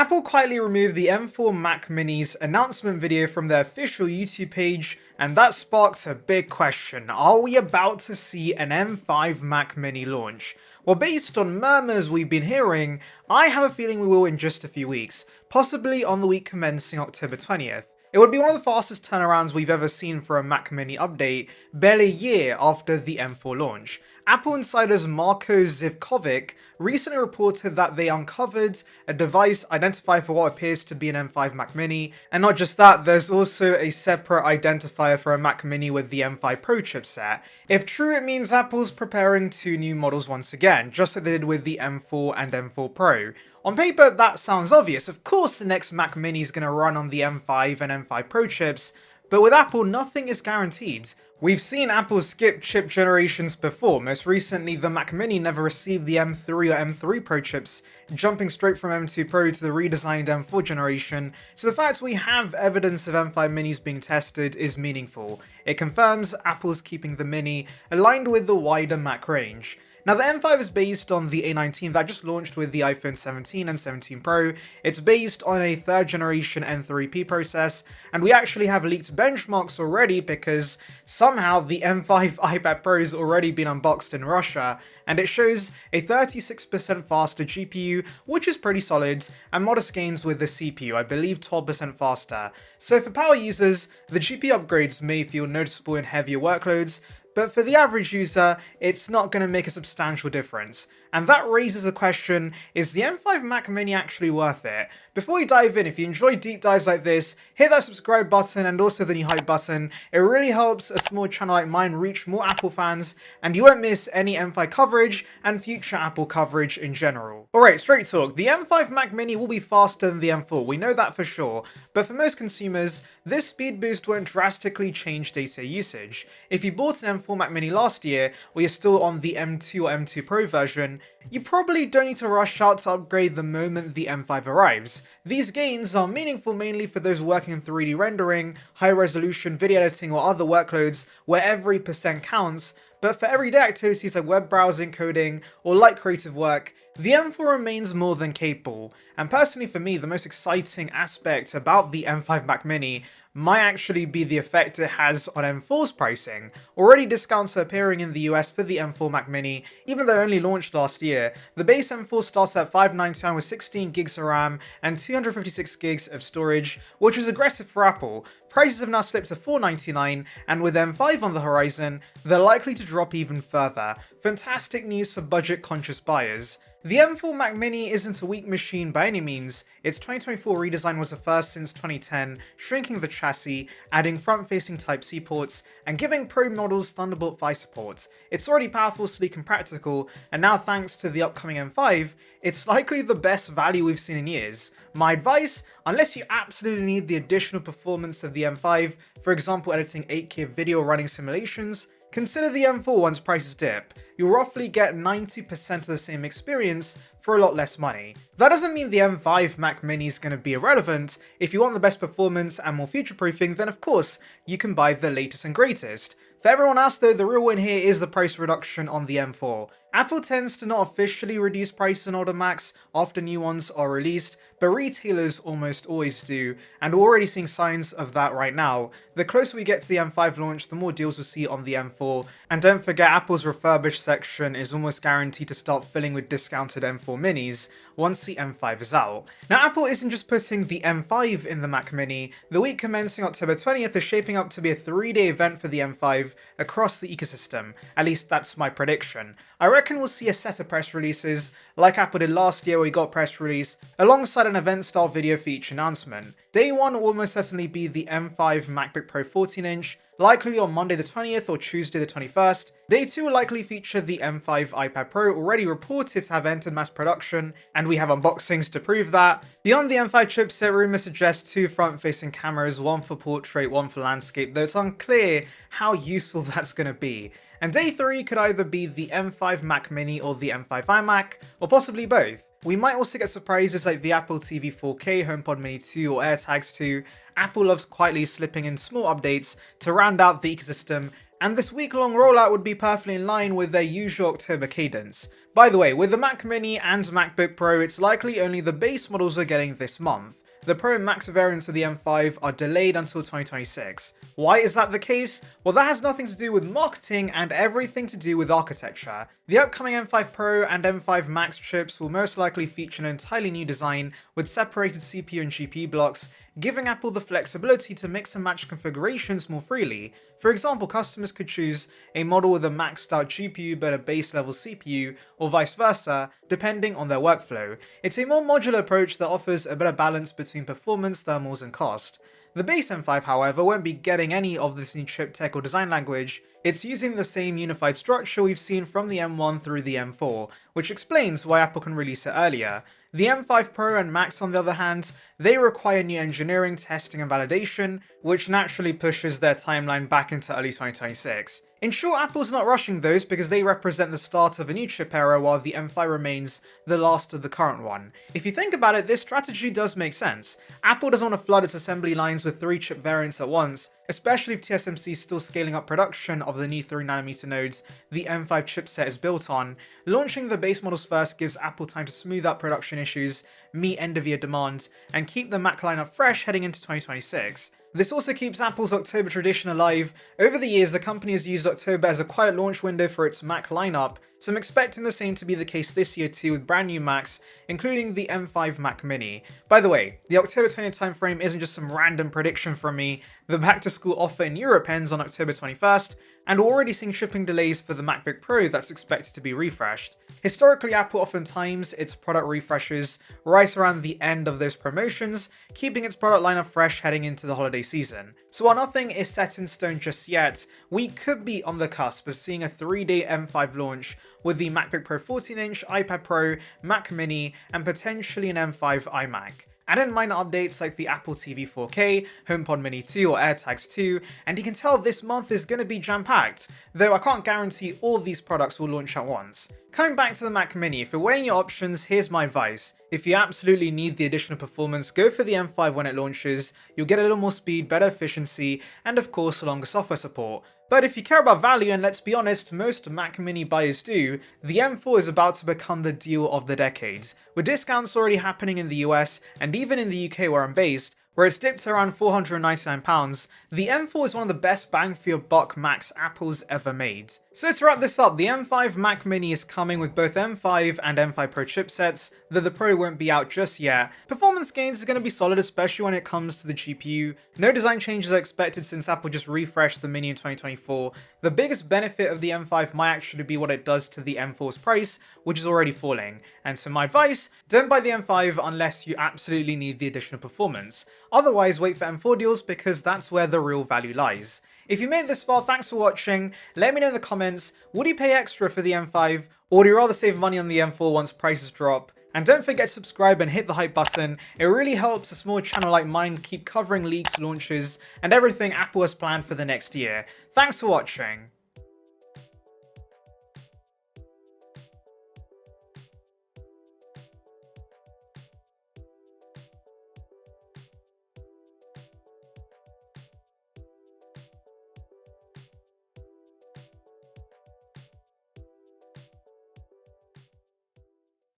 Apple quietly removed the M4 Mac Mini's announcement video from their official YouTube page, and that sparks a big question. Are we about to see an M5 Mac Mini launch? Well, based on murmurs we've been hearing, I have a feeling we will in just a few weeks, possibly on the week commencing October 20th. It would be one of the fastest turnarounds we've ever seen for a Mac Mini update, barely a year after the M4 launch. Apple insiders Marko Zivkovic recently reported that they uncovered a device identified for what appears to be an M5 Mac Mini, and not just that, there's also a separate identifier for a Mac Mini with the M5 Pro chipset. If true, it means Apple's preparing two new models once again, just like they did with the M4 and M4 Pro. On paper, that sounds obvious. Of course the next Mac Mini is going to run on the M5 and M5 Pro chips, but with Apple, nothing is guaranteed. We've seen Apple skip chip generations before. Most recently, the Mac Mini never received the M3 or M3 Pro chips, jumping straight from M2 Pro to the redesigned M4 generation, so the fact we have evidence of M5 Minis being tested is meaningful. It confirms Apple's keeping the Mini aligned with the wider Mac range. Now, the M5 is based on the A19 that just launched with the iPhone 17 and 17 Pro. It's based on a 3rd generation N3P process, and we actually have leaked benchmarks already because somehow the M5 iPad Pro has already been unboxed in Russia, and it shows a 36% faster GPU, which is pretty solid, and modest gains with the CPU, I believe 12% faster. So for power users, the GPU upgrades may feel noticeable in heavier workloads, but for the average user, it's not going to make a substantial difference. And that raises the question, is the M5 Mac Mini actually worth it? Before we dive in, if you enjoy deep dives like this, hit that subscribe button and also the new hype button. It really helps a small channel like mine reach more Apple fans, and you won't miss any M5 coverage and future Apple coverage in general. Alright, straight talk, the M5 Mac Mini will be faster than the M4, we know that for sure, but for most consumers, this speed boost won't drastically change data usage. If you bought an M4 Mac Mini last year, or you're still on the M2 or M2 Pro version, you probably don't need to rush out to upgrade the moment the M5 arrives. These gains are meaningful mainly for those working in 3D rendering, high-resolution video editing or other workloads where every percent counts, but for everyday activities like web browsing, coding, or light creative work, the M4 remains more than capable. And personally for me, the most exciting aspect about the M5 Mac Mini might actually be the effect it has on M4's pricing. Already discounts are appearing in the US for the M4 Mac Mini, even though it only launched last year. The base M4 starts at $599 with 16 gigs of RAM and 256 gigs of storage, which was aggressive for Apple. Prices have now slipped to $499, and with M5 on the horizon, they're likely to drop even further. Fantastic news for budget-conscious buyers. The M4 Mac Mini isn't a weak machine by any means. Its 2024 redesign was the first since 2010, shrinking the chassis, adding front-facing Type-C ports, and giving Pro models Thunderbolt 5 support. It's already powerful, sleek, and practical, and now thanks to the upcoming M5, it's likely the best value we've seen in years. My advice, unless you absolutely need the additional performance of the M5, for example editing 8K video running simulations, consider the M4 once prices dip. You'll roughly get 90% of the same experience for a lot less money. That doesn't mean the M5 Mac Mini is going to be irrelevant. If you want the best performance and more future-proofing, then of course, you can buy the latest and greatest. For everyone else though, the real win here is the price reduction on the M4. Apple tends to not officially reduce prices on older Macs after new ones are released, but retailers almost always do, and we're already seeing signs of that right now. The closer we get to the M5 launch, the more deals we'll see on the M4, and don't forget Apple's refurbished section is almost guaranteed to start filling with discounted M4 minis once the M5 is out. Now Apple isn't just putting the M5 in the Mac Mini. The week commencing October 20th is shaping up to be a 3-day event for the M5 across the ecosystem, at least that's my prediction. I reckon we'll see a set of press releases, like Apple did last year where we got a press release, alongside an event-style video feature announcement. Day 1 will almost certainly be the M5 MacBook Pro 14-inch, likely on Monday the 20th or Tuesday the 21st. Day 2 will likely feature the M5 iPad Pro, already reported to have entered mass production, and we have unboxings to prove that. Beyond the M5 chipset, rumors suggest 2 front-facing cameras, one for portrait, one for landscape, though it's unclear how useful that's going to be. And day 3 could either be the M5 Mac Mini or the M5 iMac, or possibly both. We might also get surprises like the Apple TV 4K, HomePod Mini 2 or AirTags 2. Apple loves quietly slipping in small updates to round out the ecosystem, and this week-long rollout would be perfectly in line with their usual October cadence. By the way, with the Mac Mini and MacBook Pro, it's likely only the base models we're getting this month. The Pro and Max variants of the M5 are delayed until 2026. Why is that the case? Well, that has nothing to do with marketing and everything to do with architecture. The upcoming M5 Pro and M5 Max chips will most likely feature an entirely new design with separated CPU and GPU blocks, giving Apple the flexibility to mix and match configurations more freely. For example, customers could choose a model with a maxed out GPU but a base level CPU, or vice versa, depending on their workflow. It's a more modular approach that offers a better balance between performance, thermals, and cost. The base M5, however, won't be getting any of this new chip tech or design language. It's using the same unified structure we've seen from the M1 through the M4, which explains why Apple can release it earlier. The M5 Pro and Max, on the other hand, they require new engineering, testing, and validation, which naturally pushes their timeline back into early 2026. In short, Apple's not rushing those because they represent the start of a new chip era while the M5 remains the last of the current one. If you think about it, this strategy does make sense. Apple doesn't want to flood its assembly lines with 3 chip variants at once, especially if TSMC is still scaling up production of the new 3nm nodes the M5 chipset is built on. Launching the base models first gives Apple time to smooth out production issues, meet end-of-year demand, and keep the Mac lineup fresh heading into 2026. This also keeps Apple's October tradition alive. Over the years, the company has used October as a quiet launch window for its Mac lineup, so I'm expecting the same to be the case this year too with brand new Macs, including the M5 Mac Mini. By the way, the October 20th timeframe isn't just some random prediction from me. The back-to-school offer in Europe ends on October 21st, and we're already seeing shipping delays for the MacBook Pro that's expected to be refreshed. Historically, Apple often times its product refreshes right around the end of those promotions, keeping its product lineup fresh heading into the holiday season. So while nothing is set in stone just yet, we could be on the cusp of seeing a 3-day M5 launch with the MacBook Pro 14-inch, iPad Pro, Mac Mini, and potentially an M5 iMac. Add in minor updates like the Apple TV 4K, HomePod Mini 2 or AirTags 2, and you can tell this month is going to be jam-packed, though I can't guarantee all these products will launch at once. Coming back to the Mac Mini, if you're weighing your options, here's my advice. If you absolutely need the additional performance, go for the M5 when it launches. You'll get a little more speed, better efficiency, and of course longer software support. But if you care about value, and let's be honest, most Mac Mini buyers do, the M4 is about to become the deal of the decade. With discounts already happening in the US, and even in the UK where I'm based, where it's dipped to around £499, the M4 is one of the best bang for your buck Macs Apple's ever made. So to wrap this up, the M5 Mac Mini is coming with both M5 and M5 Pro chipsets, though the Pro won't be out just yet. Performance gains are going to be solid, especially when it comes to the GPU. No design changes are expected since Apple just refreshed the Mini in 2024. The biggest benefit of the M5 might actually be what it does to the M4's price, which is already falling. And so my advice, don't buy the M5 unless you absolutely need the additional performance. Otherwise, wait for M4 deals because that's where the real value lies. If you made it this far, thanks for watching. Let me know in the comments, would you pay extra for the M5, or would you rather save money on the M4 once prices drop? And don't forget to subscribe and hit the hype button. It really helps a small channel like mine keep covering leaks, launches, and everything Apple has planned for the next year. Thanks for watching.